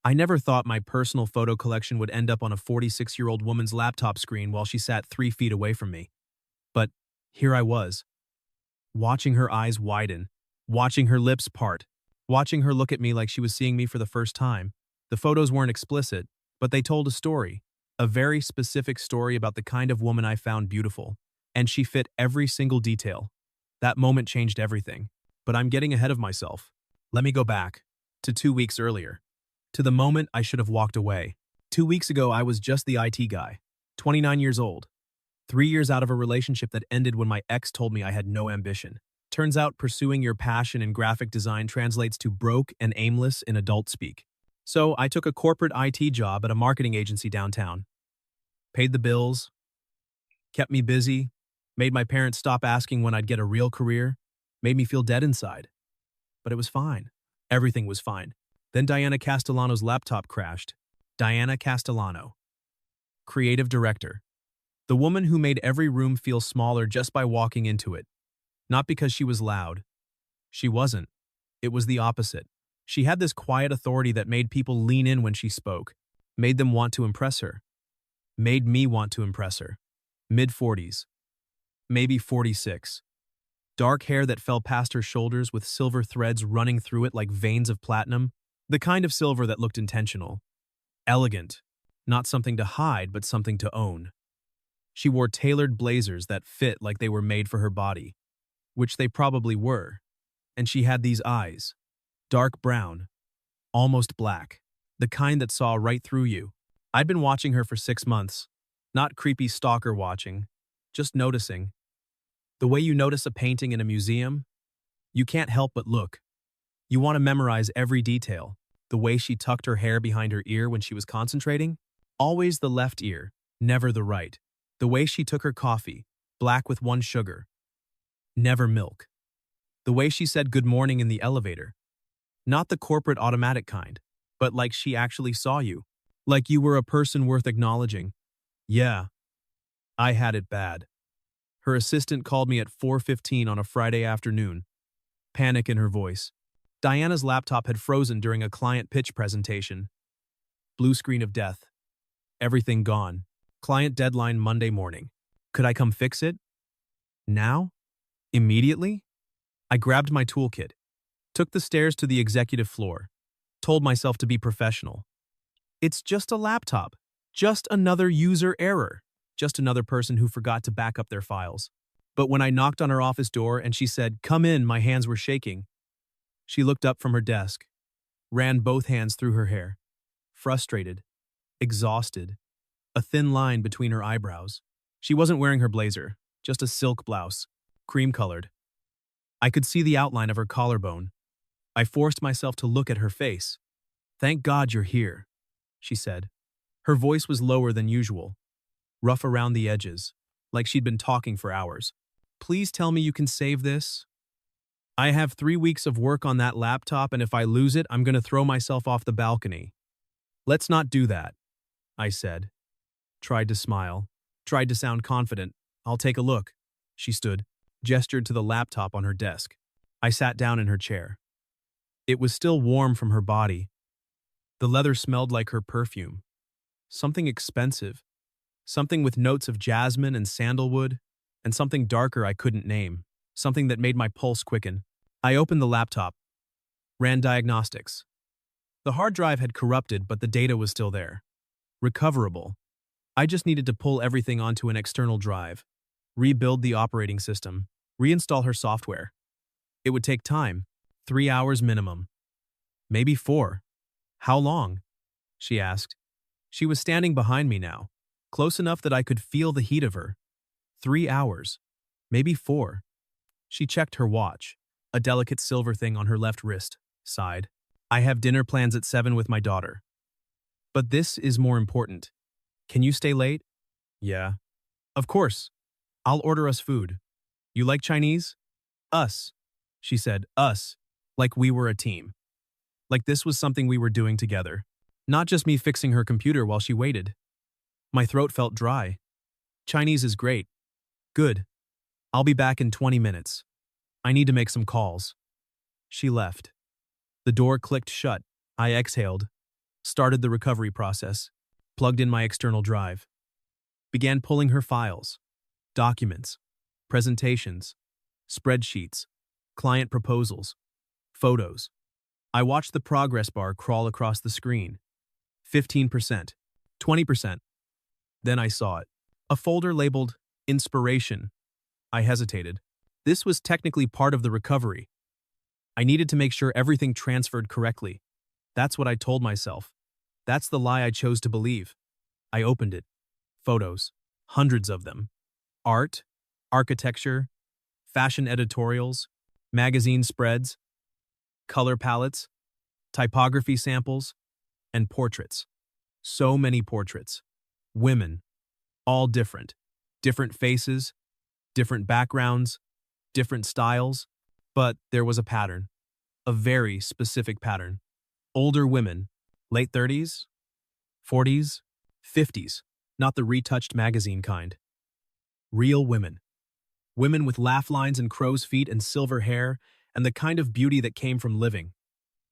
I never thought my personal photo collection would end up on a 46-year-old woman's laptop screen while she sat 3 feet away from me. But here I was, watching her eyes widen, watching her lips part, watching her look at me like she was seeing me for the first time. The photos weren't explicit, but they told a story, a very specific story about the kind of woman I found beautiful, and she fit every single detail. That moment changed everything. But I'm getting ahead of myself. Let me go back to 2 weeks earlier, to the moment I should have walked away. 2 weeks ago, I was just the IT guy, 29 years old, 3 years out of a relationship that ended when my ex told me I had no ambition. Turns out pursuing your passion in graphic design translates to broke and aimless in adult speak. So I took a corporate IT job at a marketing agency downtown. Paid the bills, kept me busy, made my parents stop asking when I'd get a real career, made me feel dead inside. But it was fine. Everything was fine. Then Diana Castellano's laptop crashed. Diana Castellano, creative director. The woman who made every room feel smaller just by walking into it. Not because she was loud. She wasn't. It was the opposite. She had this quiet authority that made people lean in when she spoke, made them want to impress her. Made me want to impress her. Mid-40s. Maybe 46. Dark hair that fell past her shoulders with silver threads running through it like veins of platinum. The kind of silver that looked intentional. Elegant. Not something to hide, but something to own. She wore tailored blazers that fit like they were made for her body, which they probably were. And she had these eyes. Dark brown. Almost black. The kind that saw right through you. I'd been watching her for 6 months. Not creepy stalker watching. Just noticing. The way you notice a painting in a museum, you can't help but look. You want to memorize every detail. The way she tucked her hair behind her ear when she was concentrating, always the left ear, never the right. The way she took her coffee, black with 1 sugar, never milk. The way she said good morning in the elevator, not the corporate automatic kind, but like she actually saw you, like you were a person worth acknowledging. Yeah, I had it bad. Her assistant called me at 4:15 on a Friday afternoon. Panic in her voice. Diana's laptop had frozen during a client pitch presentation. Blue screen of death. Everything gone. Client deadline Monday morning. Could I come fix it? Now? Immediately? I grabbed my toolkit, took the stairs to the executive floor, told myself to be professional. It's just a laptop. Just another user error. Just another person who forgot to back up their files. But when I knocked on her office door and she said, "Come in," my hands were shaking. She looked up from her desk, ran both hands through her hair. Frustrated, exhausted, a thin line between her eyebrows. She wasn't wearing her blazer, just a silk blouse, cream-colored. I could see the outline of her collarbone. I forced myself to look at her face. "Thank God you're here," she said. Her voice was lower than usual, rough around the edges, like she'd been talking for hours. "Please tell me you can save this. I have 3 weeks of work on that laptop, and if I lose it, I'm going to throw myself off the balcony." "Let's not do that," I said. Tried to smile, tried to sound confident. "I'll take a look." She stood, gestured to the laptop on her desk. I sat down in her chair. It was still warm from her body. The leather smelled like her perfume. Something expensive. Something with notes of jasmine and sandalwood, and something darker I couldn't name. Something that made my pulse quicken. I opened the laptop, ran diagnostics. The hard drive had corrupted, but the data was still there. Recoverable. I just needed to pull everything onto an external drive, rebuild the operating system, reinstall her software. It would take time, 3 hours minimum. Maybe 4. "How long?" she asked. She was standing behind me now, close enough that I could feel the heat of her. 3 hours. Maybe 4. She checked her watch, a delicate silver thing on her left wrist, sighed. "I have dinner plans at 7 with my daughter. But this is more important. Can you stay late?" "Yeah." "Of course. I'll order us food. You like Chinese?" "Us," she said, "us," like we were a team. Like this was something we were doing together. Not just me fixing her computer while she waited. My throat felt dry. "Chinese is great." "Good. I'll be back in 20 minutes. I need to make some calls." She left. The door clicked shut. I exhaled. Started the recovery process. Plugged in my external drive. Began pulling her files, documents, presentations, spreadsheets, client proposals, photos. I watched the progress bar crawl across the screen. 15%, 20%. Then I saw it. A folder labeled Inspiration. I hesitated. This was technically part of the recovery. I needed to make sure everything transferred correctly. That's what I told myself. That's the lie I chose to believe. I opened it. Photos. Hundreds of them. Art, architecture, fashion editorials, magazine spreads, color palettes, typography samples, and portraits. So many portraits. Women. All different. Different faces, different backgrounds, different styles. But there was a pattern. A very specific pattern. Older women. Late 30s? 40s? 50s. Not the retouched magazine kind. Real women. Women with laugh lines and crow's feet and silver hair, and the kind of beauty that came from living.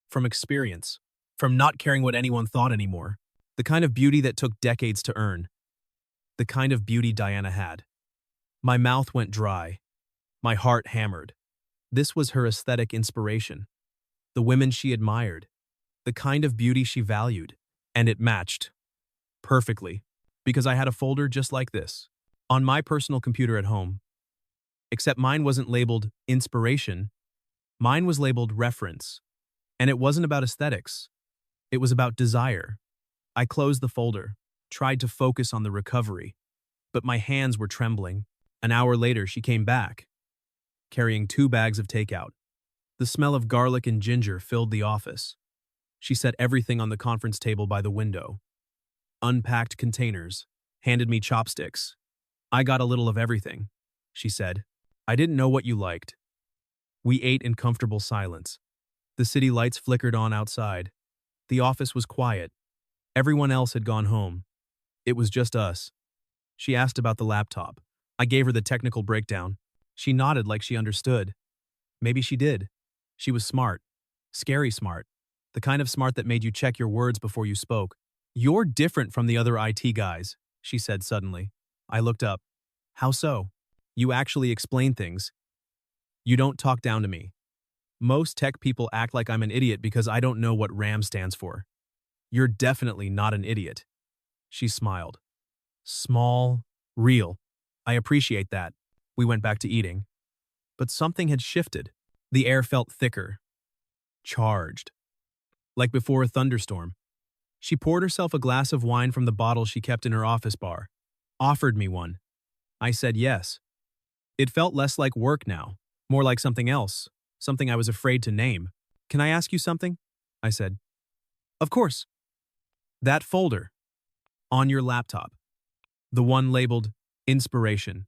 From experience. From not caring what anyone thought anymore. The kind of beauty that took decades to earn. The kind of beauty Diana had. My mouth went dry. My heart hammered. This was her aesthetic inspiration. The women she admired. The kind of beauty she valued. And it matched. Perfectly. Because I had a folder just like this. On my personal computer at home. Except mine wasn't labeled Inspiration. Mine was labeled Reference. And it wasn't about aesthetics. It was about desire. I closed the folder, tried to focus on the recovery, but my hands were trembling. An hour later, she came back, carrying 2 bags of takeout. The smell of garlic and ginger filled the office. She set everything on the conference table by the window. Unpacked containers, handed me chopsticks. I got a little of everything, she said. I didn't know what you liked. We ate in comfortable silence. The city lights flickered on outside. The office was quiet. Everyone else had gone home. It was just us. She asked about the laptop. I gave her the technical breakdown. She nodded like she understood. Maybe she did. She was smart. Scary smart. The kind of smart that made you check your words before you spoke. You're different from the other IT guys, she said suddenly. I looked up. How so? You actually explain things. You don't talk down to me. Most tech people act like I'm an idiot because I don't know what RAM stands for. You're definitely not an idiot. She smiled. Small, real. I appreciate that. We went back to eating. But something had shifted. The air felt thicker. Charged. Like before a thunderstorm. She poured herself a glass of wine from the bottle she kept in her office bar. Offered me one. I said yes. It felt less like work now. More like something else. Something I was afraid to name. Can I ask you something? I said. Of course. That folder. On your laptop. The one labeled Inspiration.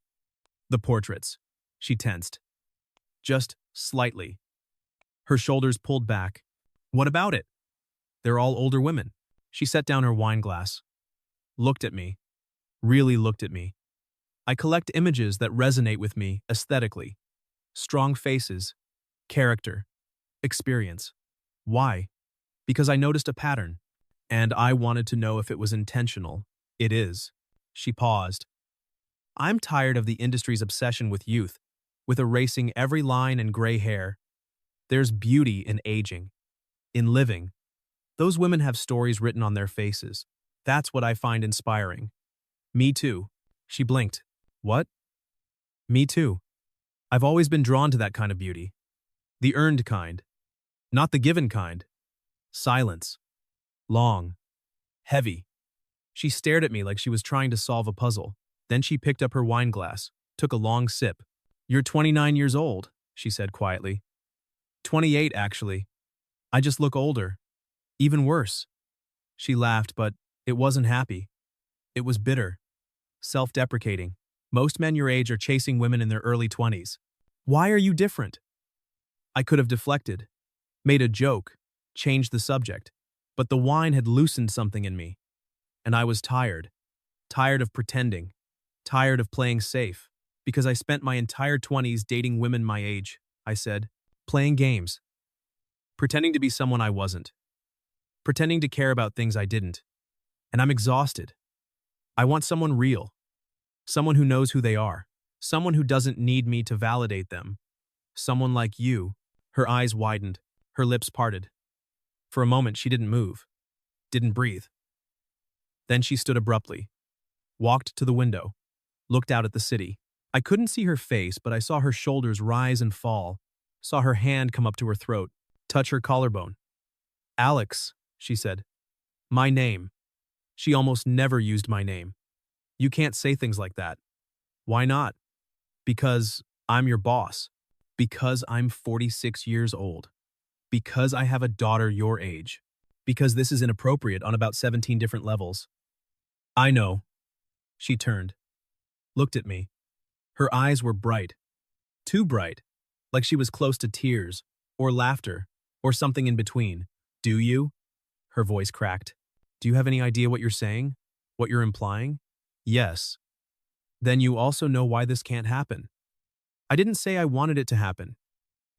The portraits. She tensed. Just slightly. Her shoulders pulled back. What about it? They're all older women. She set down her wine glass. Looked at me. Really looked at me. I collect images that resonate with me aesthetically. Strong faces. Character. Experience. Why? Because I noticed a pattern. And I wanted to know if it was intentional. It is. She paused. I'm tired of the industry's obsession with youth, with erasing every line and gray hair. There's beauty in aging. In living. Those women have stories written on their faces. That's what I find inspiring. Me too. She blinked. What? Me too. I've always been drawn to that kind of beauty. The earned kind. Not the given kind. Silence. Long. Heavy. She stared at me like she was trying to solve a puzzle. Then she picked up her wine glass, took a long sip. You're 29 years old, she said quietly. 28, actually. I just look older. Even worse. She laughed, but it wasn't happy. It was bitter. Self-deprecating. Most men your age are chasing women in their early 20s. Why are you different? I could have deflected, made a joke, changed the subject, but the wine had loosened something in me. And I was tired. Tired of pretending. Tired of playing safe. Because I spent my entire 20s dating women my age, I said. Playing games. Pretending to be someone I wasn't. pretending to care about things I didn't. And I'm exhausted. I want someone real, someone who knows who they are, someone who doesn't need me to validate them. Someone like you. Her eyes widened, her lips parted. For a moment, she didn't move, didn't breathe. Then she stood abruptly, walked to the window, looked out at the city. I couldn't see her face, but I saw her shoulders rise and fall, saw her hand come up to her throat, touch her collarbone. Alex, she said. My name. She almost never used my name. You can't say things like that. Why not? Because I'm your boss. Because I'm 46 years old. Because I have a daughter your age. Because this is inappropriate on about 17 different levels. I know. She turned, looked at me. Her eyes were bright. Too bright. Like she was close to tears, or laughter, or something in between. Do you? Her voice cracked. Do you have any idea what you're saying? What you're implying? Yes. Then you also know why this can't happen. I didn't say I wanted it to happen.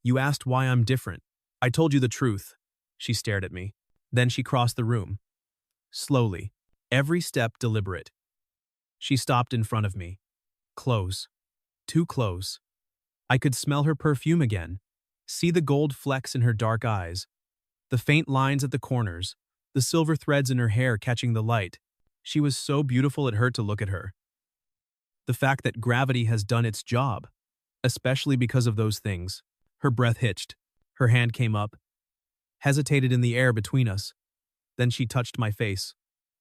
You asked why I'm different. I told you the truth. She stared at me. Then she crossed the room. Slowly, every step deliberate. She stopped in front of me. Close. Too close. I could smell her perfume again. See the gold flecks in her dark eyes. The faint lines at the corners. The silver threads in her hair catching the light. She was so beautiful it hurt to look at her. The fact that gravity has done its job. Especially because of those things. Her breath hitched. Her hand came up. Hesitated in the air between us. Then she touched my face.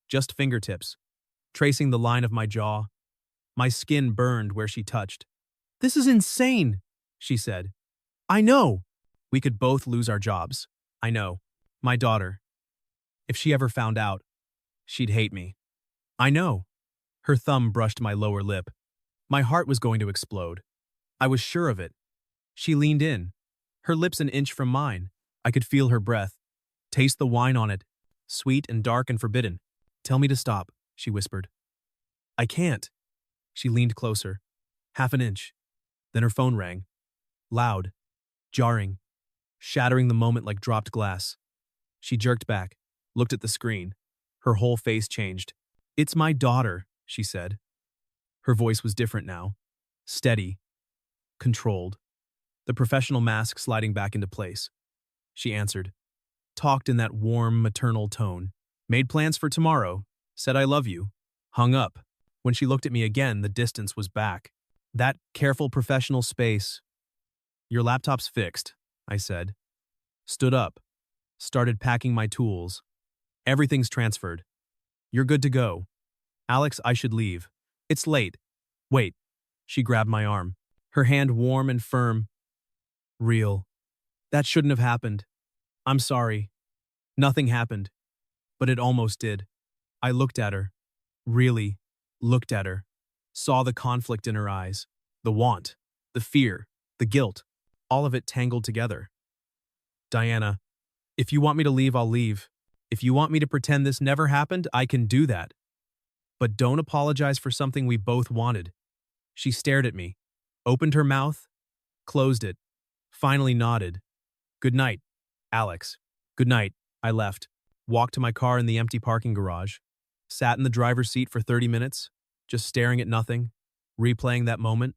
Just fingertips. Tracing the line of my jaw. My skin burned where she touched. This is insane, she said. I know. We could both lose our jobs. I know. My daughter. If she ever found out, she'd hate me. I know. Her thumb brushed my lower lip. My heart was going to explode. I was sure of it. She leaned in, her lips an inch from mine. I could feel her breath, taste the wine on it, sweet and dark and forbidden. Tell me to stop, she whispered. I can't. She leaned closer, half an inch. Then her phone rang. Loud, jarring, shattering the moment like dropped glass. She jerked back, looked at the screen. Her whole face changed. It's my daughter, she said. Her voice was different now. Steady, controlled. The professional mask sliding back into place. She answered. Talked in that warm, maternal tone. Made plans for tomorrow. Said I love you. Hung up. When she looked at me again, the distance was back. That careful professional space. Your laptop's fixed, I said. Stood up. Started packing my tools. Everything's transferred. You're good to go. Alex, I should leave. It's late. Wait. She grabbed my arm. Her hand warm and firm. Real. That shouldn't have happened. I'm sorry. Nothing happened. But it almost did. I looked at her. Really looked at her. Saw the conflict in her eyes. The want. The fear. The guilt. All of it tangled together. Diana, if you want me to leave, I'll leave. If you want me to pretend this never happened, I can do that. But don't apologize for something we both wanted. She stared at me, opened her mouth, closed it, finally nodded. Good night, Alex. Good night. I left, walked to my car in the empty parking garage, sat in the driver's seat for 30 minutes, just staring at nothing, replaying that moment,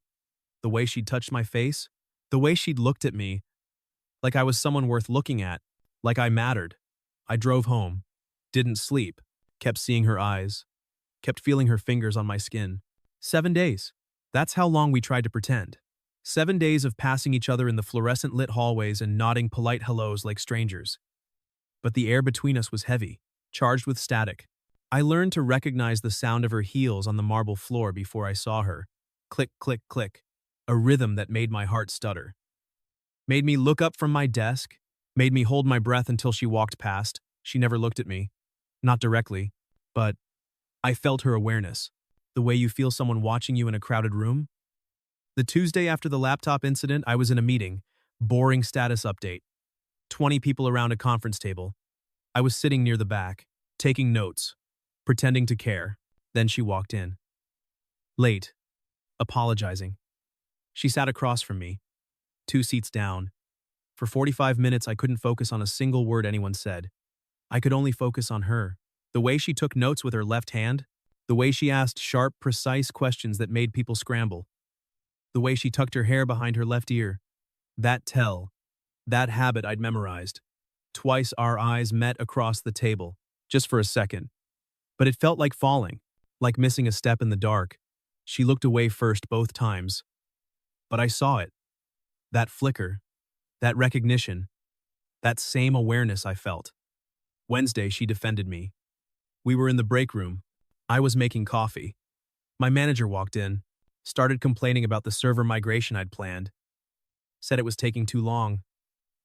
the way she'd touched my face, the way she'd looked at me, like I was someone worth looking at, like I mattered. I drove home, didn't sleep, kept seeing her eyes, kept feeling her fingers on my skin. 7 days. That's how long we tried to pretend. 7 days of passing each other in the fluorescent lit hallways and nodding polite hellos like strangers. But the air between us was heavy, charged with static. I learned to recognize the sound of her heels on the marble floor before I saw her. Click, click, click. A rhythm that made my heart stutter. Made me look up from my desk, made me hold my breath until she walked past. She never looked at me. Not directly, but I felt her awareness. The way you feel someone watching you in a crowded room. The Tuesday after the laptop incident, I was in a meeting. Boring status update. 20 people around a conference table. I was sitting near the back, taking notes, pretending to care. Then she walked in. Late. Apologizing. She sat across from me, 2 seats down. For 45 minutes, I couldn't focus on a single word anyone said. I could only focus on her. The way she took notes with her left hand, the way she asked sharp, precise questions that made people scramble, the way she tucked her hair behind her left ear. That habit I'd memorized. Twice our eyes met across the table, just for a second. But it felt like falling, like missing a step in the dark. She looked away first both times. But I saw it. That flicker, that recognition, that same awareness I felt. Wednesday, she defended me. We were in the break room. I was making coffee. My manager walked in, started complaining about the server migration I'd planned. Said it was taking too long,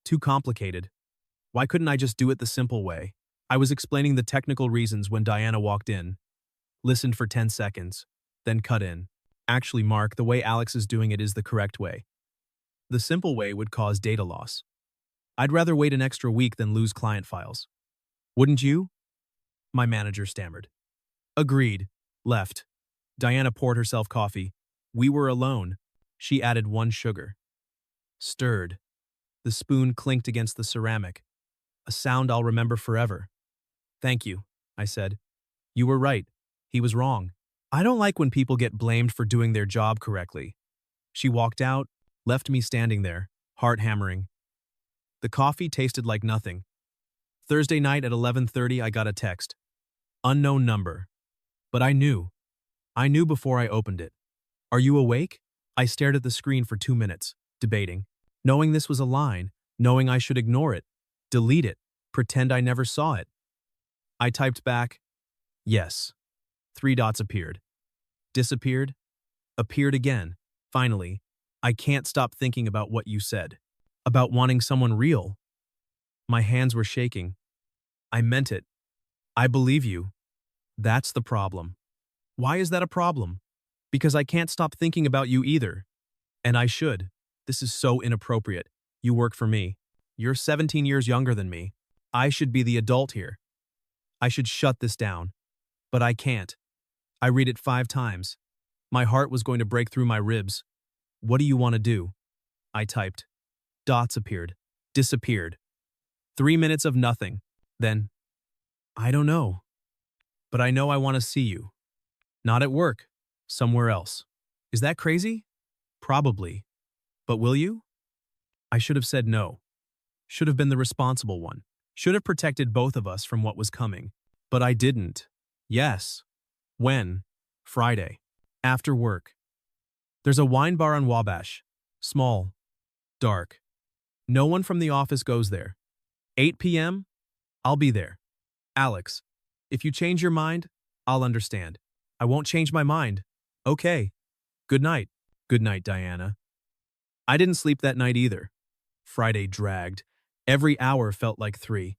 too complicated. Why couldn't I just do it the simple way? I was explaining the technical reasons when Diana walked in, listened for 10 seconds, then cut in. Actually, Mark, the way Alex is doing it is the correct way. The simple way would cause data loss. I'd rather wait an extra week than lose client files. Wouldn't you? My manager stammered. Agreed. Left. Diana poured herself coffee. We were alone. She added 1 sugar. Stirred. The spoon clinked against the ceramic. A sound I'll remember forever. Thank you, I said. You were right. He was wrong. I don't like when people get blamed for doing their job correctly. She walked out, left me standing there, heart hammering. The coffee tasted like nothing. Thursday night at 11:30, I got a text. Unknown number. But I knew. I knew before I opened it. Are you awake? I stared at the screen for 2 minutes, debating, knowing this was a line, knowing I should ignore it, delete it, pretend I never saw it. I typed back, yes. 3 dots appeared. Disappeared. Appeared again. Finally, I can't stop thinking about what you said. About wanting someone real. My hands were shaking. I meant it. I believe you. That's the problem. Why is that a problem? Because I can't stop thinking about you either. And I should. This is so inappropriate. You work for me. You're 17 years younger than me. I should be the adult here. I should shut this down. But I can't. I read it 5 times. My heart was going to break through my ribs. What do you want to do? I typed. Dots appeared. Disappeared. 3 minutes of nothing. Then, I don't know. But I know I want to see you. Not at work. Somewhere else. Is that crazy? Probably. But will you? I should have said no. Should have been the responsible one. Should have protected both of us from what was coming. But I didn't. Yes. When? Friday. After work. There's a wine bar on Wabash. Small. Dark. No one from the office goes there. 8 p.m.? I'll be there. Alex, if you change your mind, I'll understand. I won't change my mind. Okay. Good night. Good night, Diana. I didn't sleep that night either. Friday dragged. Every hour felt like 3.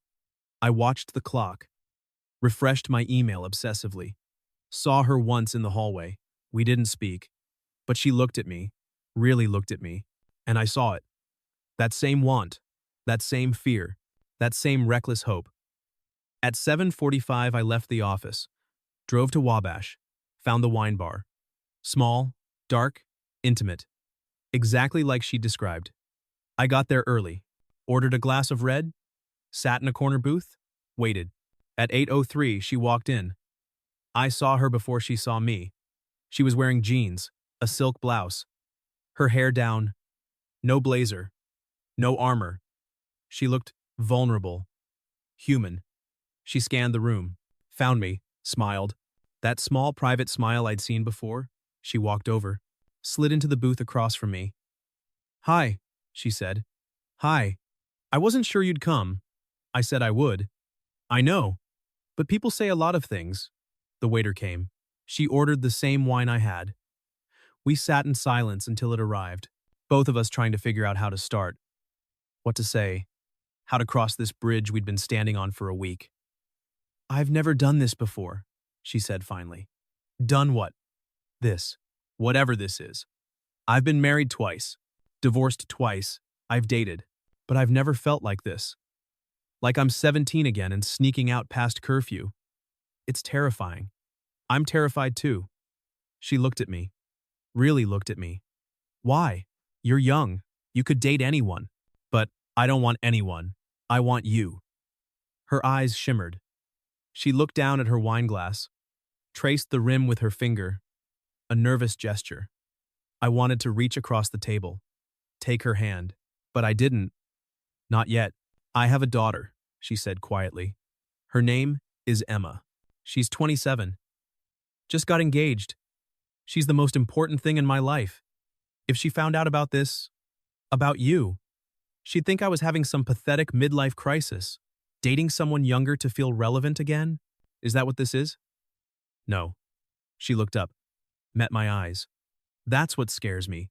I watched the clock. Refreshed my email obsessively. Saw her once in the hallway. We didn't speak. But she looked at me. Really looked at me. And I saw it. That same want. That same fear. That same reckless hope. At 7:45, I left the office. Drove to Wabash. Found the wine bar. Small, dark, intimate. Exactly like she described. I got there early. Ordered a glass of red. Sat in a corner booth. Waited. At 8:03, she walked in. I saw her before she saw me. She was wearing jeans, a silk blouse. Her hair down. No blazer. No armor. She looked vulnerable. Human. She scanned the room. Found me. Smiled. That small private smile I'd seen before. She walked over. Slid into the booth across from me. Hi, she said. Hi. I wasn't sure you'd come. I said I would. I know. But people say a lot of things. The waiter came. She ordered the same wine I had. We sat in silence until it arrived, both of us trying to figure out how to start. What to say. How to cross this bridge we'd been standing on for a week. I've never done this before, she said finally. Done what? This. Whatever this is. I've been married twice. Divorced twice. I've dated. But I've never felt like this. Like I'm 17 again and sneaking out past curfew. It's terrifying. I'm terrified too. She looked at me. Really looked at me. Why? You're young. You could date anyone. But I don't want anyone. I want you. Her eyes shimmered. She looked down at her wine glass, traced the rim with her finger, a nervous gesture. I wanted to reach across the table, take her hand, but I didn't. Not yet. I have a daughter, she said quietly. Her name is Emma. She's 27. Just got engaged. She's the most important thing in my life. If she found out about this, about you, she'd think I was having some pathetic midlife crisis. Dating someone younger to feel relevant again? Is that what this is? No. She looked up, met my eyes. That's what scares me.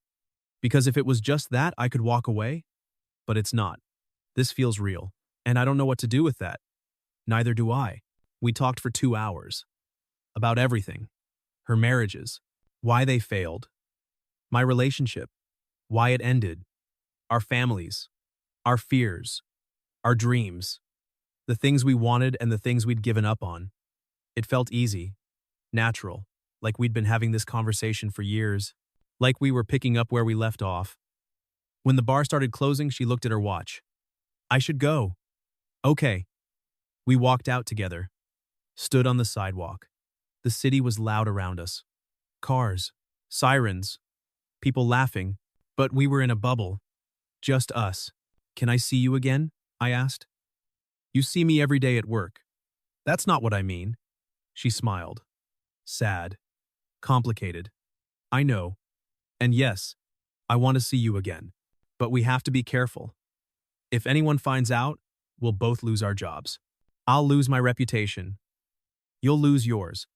Because if it was just that, I could walk away. But it's not. This feels real, and I don't know what to do with that. Neither do I. We talked for 2 hours. About everything. Her marriages. Why they failed. My relationship. Why it ended. Our families. Our fears. Our dreams. The things we wanted and the things we'd given up on. It felt easy. Natural. Like we'd been having this conversation for years. Like we were picking up where we left off. When the bar started closing, she looked at her watch. I should go. Okay. We walked out together. Stood on the sidewalk. The city was loud around us. Cars. Sirens. People laughing. But we were in a bubble. Just us. Can I see you again? I asked. You see me every day at work. That's not what I mean. She smiled. Sad. Complicated. I know. And yes, I want to see you again. But we have to be careful. If anyone finds out, we'll both lose our jobs. I'll lose my reputation. You'll lose yours.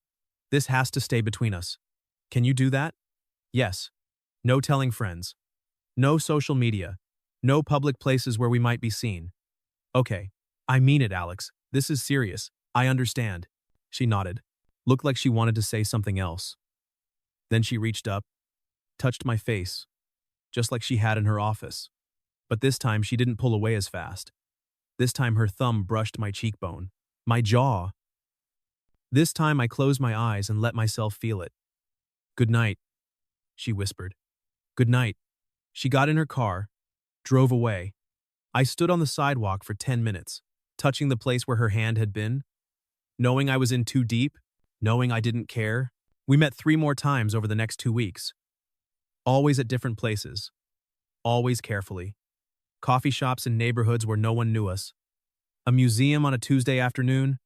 This has to stay between us. Can you do that? Yes. No telling friends. No social media. No public places where we might be seen. Okay. I mean it, Alex. This is serious. I understand. She nodded. Looked like she wanted to say something else. Then she reached up, touched my face, just like she had in her office. But this time she didn't pull away as fast. This time her thumb brushed my cheekbone, my jaw. This time I closed my eyes and let myself feel it. Good night, she whispered. Good night. She got in her car, drove away. I stood on the sidewalk for 10 minutes, touching the place where her hand had been, knowing I was in too deep, knowing I didn't care. We met 3 more times over the next 2 weeks. Always at different places. Always carefully. Coffee shops in neighborhoods where no one knew us. A museum on a Tuesday afternoon.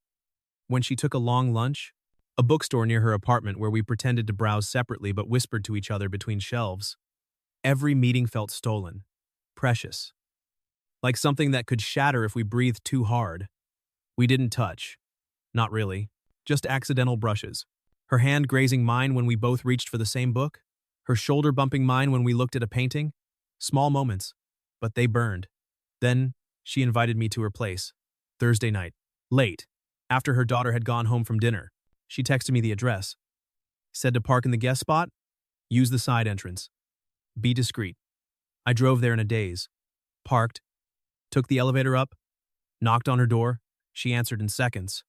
When she took a long lunch. A bookstore near her apartment where we pretended to browse separately but whispered to each other between shelves. Every meeting felt stolen. Precious. Like something that could shatter if we breathed too hard. We didn't touch. Not really. Just accidental brushes. Her hand grazing mine when we both reached for the same book. Her shoulder bumping mine when we looked at a painting. Small moments, but they burned. Then, she invited me to her place. Thursday night. Late. After her daughter had gone home from dinner. She texted me the address. Said to park in the guest spot. Use the side entrance. Be discreet. I drove there in a daze. Parked. Took the elevator up. Knocked on her door. She answered in seconds.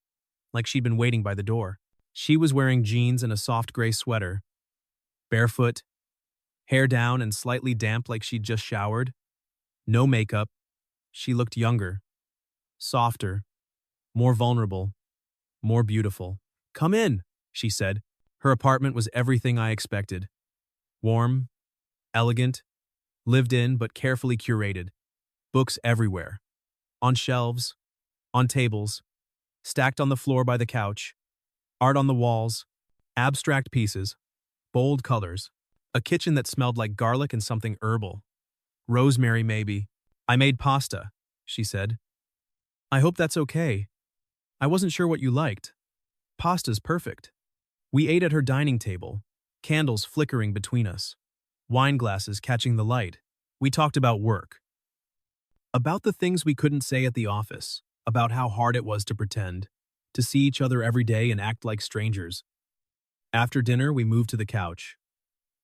Like she'd been waiting by the door. She was wearing jeans and a soft gray sweater. Barefoot. Hair down and slightly damp like she'd just showered. No makeup. She looked younger. Softer. More vulnerable. More beautiful. Come in, she said. Her apartment was everything I expected. Warm. Elegant. Lived in but carefully curated. Books everywhere. On shelves. On tables. Stacked on the floor by the couch. Art on the walls. Abstract pieces. Bold colors. A kitchen that smelled like garlic and something herbal. Rosemary, maybe. I made pasta, she said. I hope that's okay. I wasn't sure what you liked. Pasta's perfect. We ate at her dining table, candles flickering between us, wine glasses catching the light. We talked about work. About the things we couldn't say at the office, about how hard it was to pretend, to see each other every day and act like strangers. After dinner, we moved to the couch.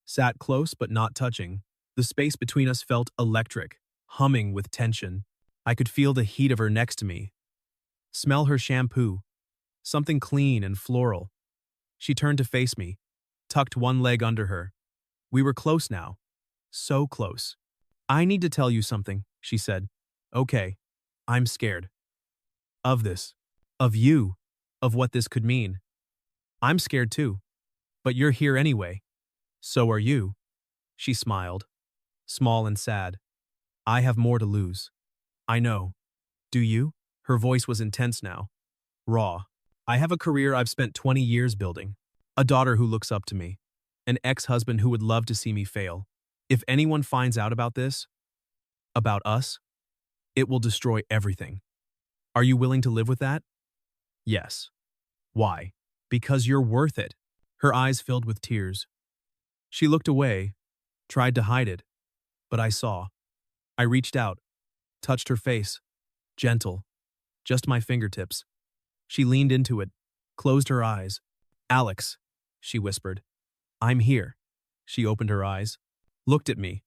Sat close but not touching. The space between us felt electric, humming with tension. I could feel the heat of her next to me. Smell her shampoo. Something clean and floral. She turned to face me, tucked one leg under her. We were close now. So close. I need to tell you something, she said. Okay. I'm scared. Of this. Of you. Of what this could mean. I'm scared too. But you're here anyway. So are you. She smiled. Small and sad. I have more to lose. I know. Do you? Her voice was intense now. Raw. I have a career I've spent 20 years building. A daughter who looks up to me. An ex-husband who would love to see me fail. If anyone finds out about this, about us, it will destroy everything. Are you willing to live with that? Yes. Why? Because you're worth it. Her eyes filled with tears. She looked away, tried to hide it, but I saw. I reached out, touched her face, gentle, just my fingertips. She leaned into it, closed her eyes. Alex, she whispered. I'm here. She opened her eyes, looked at me,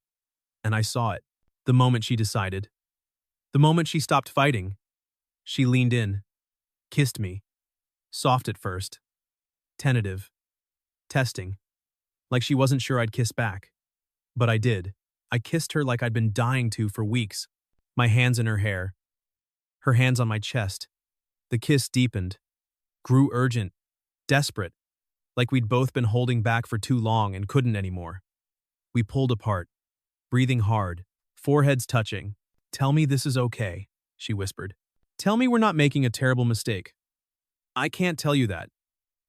and I saw it. The moment she decided. The moment she stopped fighting. She leaned in, kissed me. Soft at first. Tentative. Testing. Like she wasn't sure I'd kiss back. But I did. I kissed her like I'd been dying to for weeks. My hands in her hair. Her hands on my chest. The kiss deepened. Grew urgent. Desperate. Like we'd both been holding back for too long and couldn't anymore. We pulled apart. Breathing hard. Foreheads touching. Tell me this is okay, she whispered. Tell me we're not making a terrible mistake. I can't tell you that.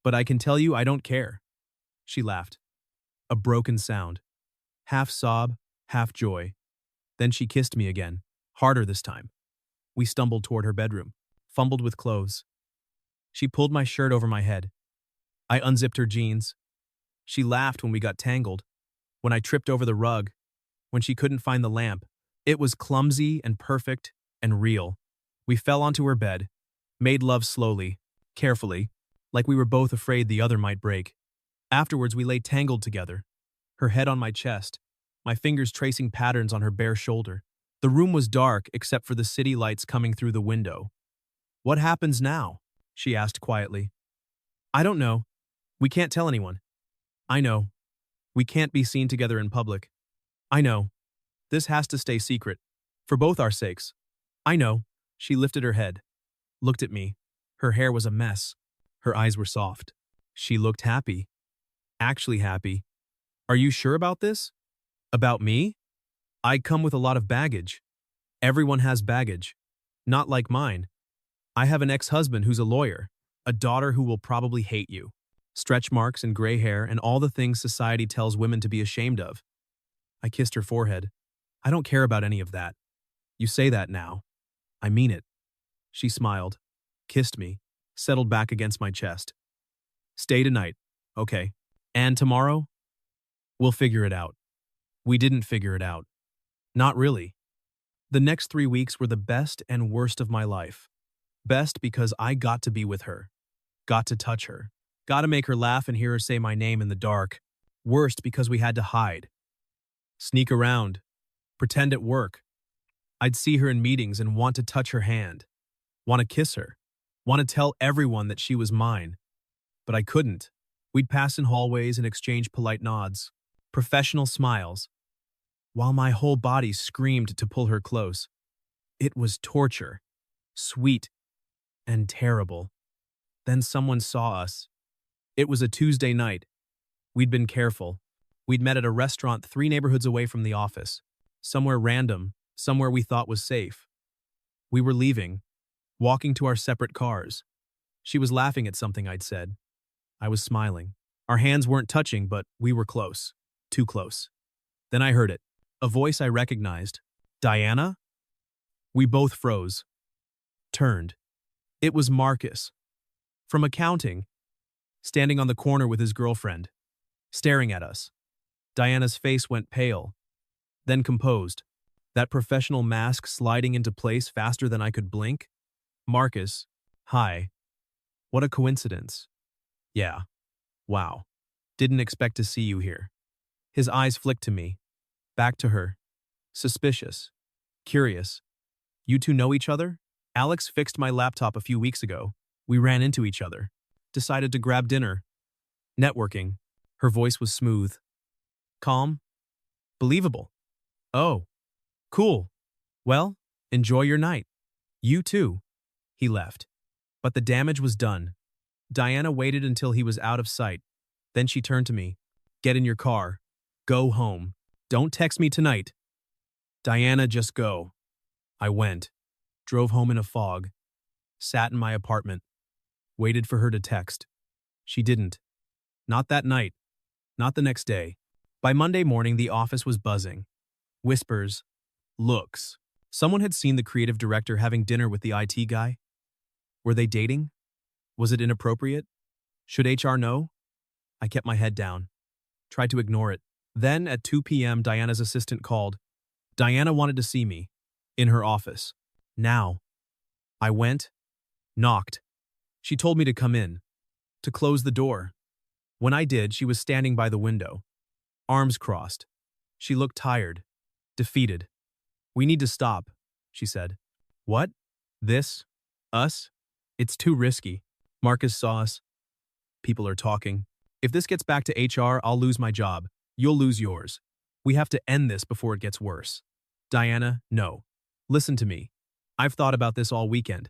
But I can tell you I don't care. She laughed. A broken sound. Half sob, half joy. Then she kissed me again. Harder this time. We stumbled toward her bedroom. Fumbled with clothes. She pulled my shirt over my head. I unzipped her jeans. She laughed when we got tangled. When I tripped over the rug. When she couldn't find the lamp. It was clumsy and perfect and real. We fell onto her bed. Made love slowly. Carefully. Like we were both afraid the other might break. Afterwards we lay tangled together. Her head on my chest. My fingers tracing patterns on her bare shoulder. The room was dark except for the city lights coming through the window. What happens now? She asked quietly. I don't know. We can't tell anyone. I know. We can't be seen together in public. I know. This has to stay secret. For both our sakes. I know. She lifted her head. Looked at me. Her hair was a mess. Her eyes were soft. She looked happy. Actually happy. Are you sure about this? About me? I come with a lot of baggage. Everyone has baggage. Not like mine. I have an ex-husband who's a lawyer. A daughter who will probably hate you. Stretch marks and gray hair and all the things society tells women to be ashamed of. I kissed her forehead. I don't care about any of that. You say that now. I mean it. She smiled, kissed me, settled back against my chest. Stay tonight, okay. And tomorrow? We'll figure it out. We didn't figure it out. Not really. The next 3 weeks were the best and worst of my life. Best because I got to be with her. Got to touch her. Got to make her laugh and hear her say my name in the dark. Worst because we had to hide. Sneak around. Pretend at work. I'd see her in meetings and want to touch her hand. Want to kiss her. Want to tell everyone that she was mine. But I couldn't. We'd pass in hallways and exchange polite nods. Professional smiles. While my whole body screamed to pull her close. It was torture. Sweet. And terrible. Then someone saw us. It was a Tuesday night. We'd been careful. We'd met at a restaurant 3 neighborhoods away from the office. Somewhere random, somewhere we thought was safe. We were leaving, walking to our separate cars. She was laughing at something I'd said. I was smiling. Our hands weren't touching, but we were close. Too close. Then I heard it. A voice I recognized. Diana? We both froze. Turned. It was Marcus. From accounting. Standing on the corner with his girlfriend. Staring at us. Diana's face went pale. Then composed. That professional mask sliding into place faster than I could blink. Marcus. Hi. What a coincidence. Yeah. Wow. Didn't expect to see you here. His eyes flicked to me. Back to her. Suspicious. Curious. You two know each other? Alex fixed my laptop a few weeks ago. We ran into each other. Decided to grab dinner. Networking. Her voice was smooth. Calm. Believable. Oh. Cool. Well, enjoy your night. You too. He left. But the damage was done. Diana waited until he was out of sight. Then she turned to me. Get in your car. Go home. Don't text me tonight. Diana, just go. I went. Drove home in a fog. Sat in my apartment. Waited for her to text. She didn't. Not that night. Not the next day. By Monday morning, the office was buzzing. Whispers. Looks. Someone had seen the creative director having dinner with the IT guy. Were they dating? Was it inappropriate? Should HR know? I kept my head down. Tried to ignore it. Then, at 2 p.m., Diana's assistant called. Diana wanted to see me. In her office. Now. I went. Knocked. She told me to come in. To close the door. When I did, she was standing by the window. Arms crossed. She looked tired. Defeated. We need to stop, she said. What? This? Us? It's too risky. Marcus saw us. People are talking. If this gets back to HR, I'll lose my job. You'll lose yours. We have to end this before it gets worse. Diana, no. Listen to me. I've thought about this all weekend.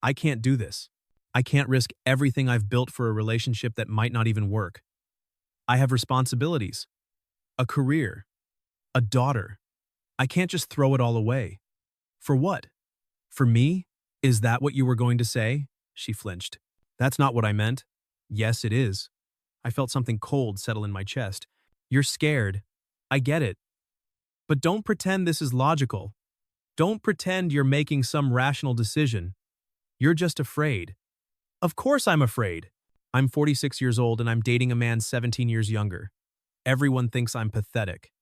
I can't do this. I can't risk everything I've built for a relationship that might not even work. I have responsibilities. A career. A daughter. I can't just throw it all away. For what? For me? Is that what you were going to say? She flinched. That's not what I meant. Yes, it is. I felt something cold settle in my chest. You're scared. I get it. But don't pretend this is logical. Don't pretend you're making some rational decision. You're just afraid. Of course I'm afraid. I'm 46 years old and I'm dating a man 17 years younger. Everyone thinks I'm pathetic.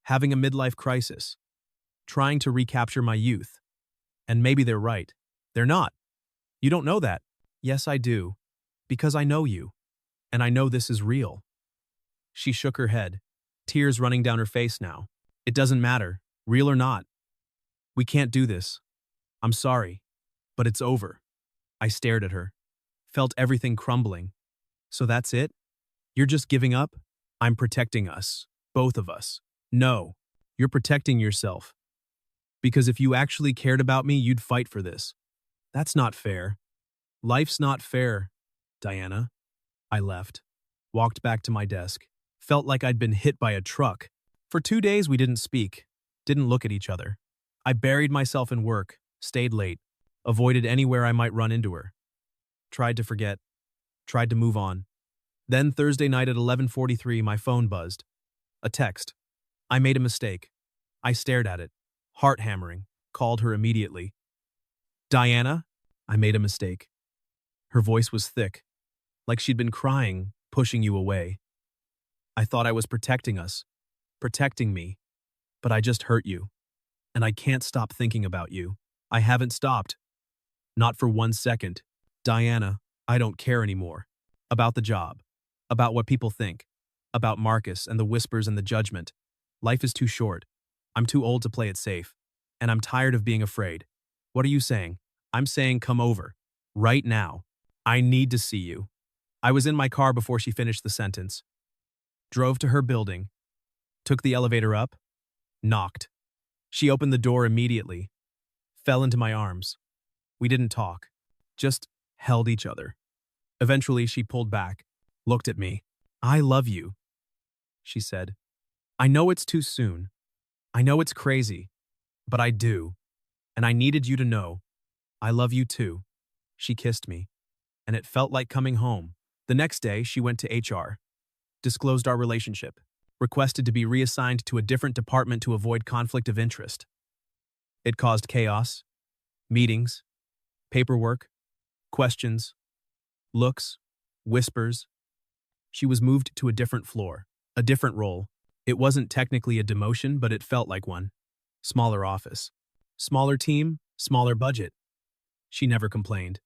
Having a midlife crisis. Trying to recapture my youth. And maybe they're right. They're not. You don't know that. Yes, I do. Because I know you. And I know this is real. She shook her head, tears running down her face now. It doesn't matter, real or not. We can't do this. I'm sorry, but it's over. I stared at her, felt everything crumbling. So that's it? You're just giving up? I'm protecting us, both of us. No, you're protecting yourself. Because if you actually cared about me, you'd fight for this. That's not fair. Life's not fair, Diana. I left, walked back to my desk, felt like I'd been hit by a truck. For 2 days we didn't speak, didn't look at each other. I buried myself in work, stayed late, avoided anywhere I might run into her. Tried to forget, tried to move on. Then Thursday night at 11:43 my phone buzzed. A text. I made a mistake. I stared at it, heart hammering, called her immediately. Diana, I made a mistake. Her voice was thick, like she'd been crying, pushing you away. I thought I was protecting us, protecting me, but I just hurt you. And I can't stop thinking about you. I haven't stopped. Not for 1 second. Diana, I don't care anymore. About the job. About what people think. About Marcus and the whispers and the judgment. Life is too short. I'm too old to play it safe. And I'm tired of being afraid. What are you saying? I'm saying come over. Right now. I need to see you. I was in my car before she finished the sentence. Drove to her building. Took the elevator up. Knocked. She opened the door immediately. Fell into my arms. We didn't talk. Just held each other. Eventually, she pulled back. Looked at me. I love you, she said. I know it's too soon. I know it's crazy. But I do. And I needed you to know. I love you too. She kissed me. And it felt like coming home. The next day, she went to HR. Disclosed our relationship. Requested to be reassigned to a different department to avoid conflict of interest. It caused chaos, meetings, paperwork, questions, looks, whispers. She was moved to a different floor, a different role. It wasn't technically a demotion, but it felt like one. Smaller office. Smaller team, smaller budget. She never complained.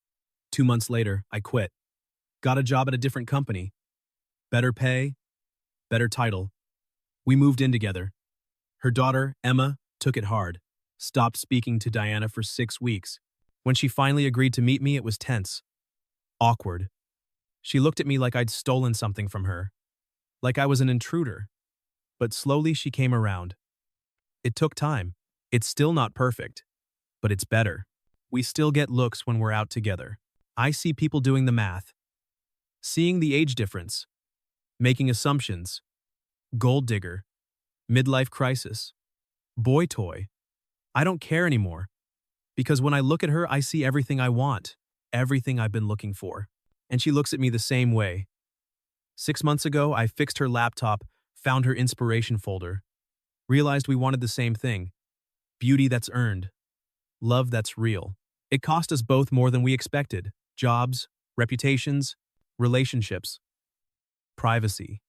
2 months later, I quit. Got a job at a different company. Better pay, better title. We moved in together. Her daughter, Emma, took it hard. Stopped speaking to Diana for 6 weeks. When she finally agreed to meet me, it was tense. Awkward. She looked at me like I'd stolen something from her. Like I was an intruder. But slowly she came around. It took time. It's still not perfect. But it's better. We still get looks when we're out together. I see people doing the math, seeing the age difference, making assumptions, gold digger, midlife crisis, boy toy. I don't care anymore, because when I look at her, I see everything I want, everything I've been looking for. And she looks at me the same way. 6 months ago, I fixed her laptop, found her inspiration folder, realized we wanted the same thing: beauty that's earned, love that's real. It cost us both more than we expected: jobs, reputations, relationships, privacy.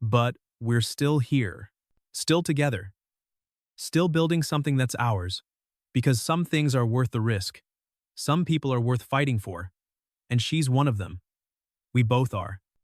But we're still here, still together, still building something that's ours. Because some things are worth the risk. Some people are worth fighting for. And she's one of them. We both are.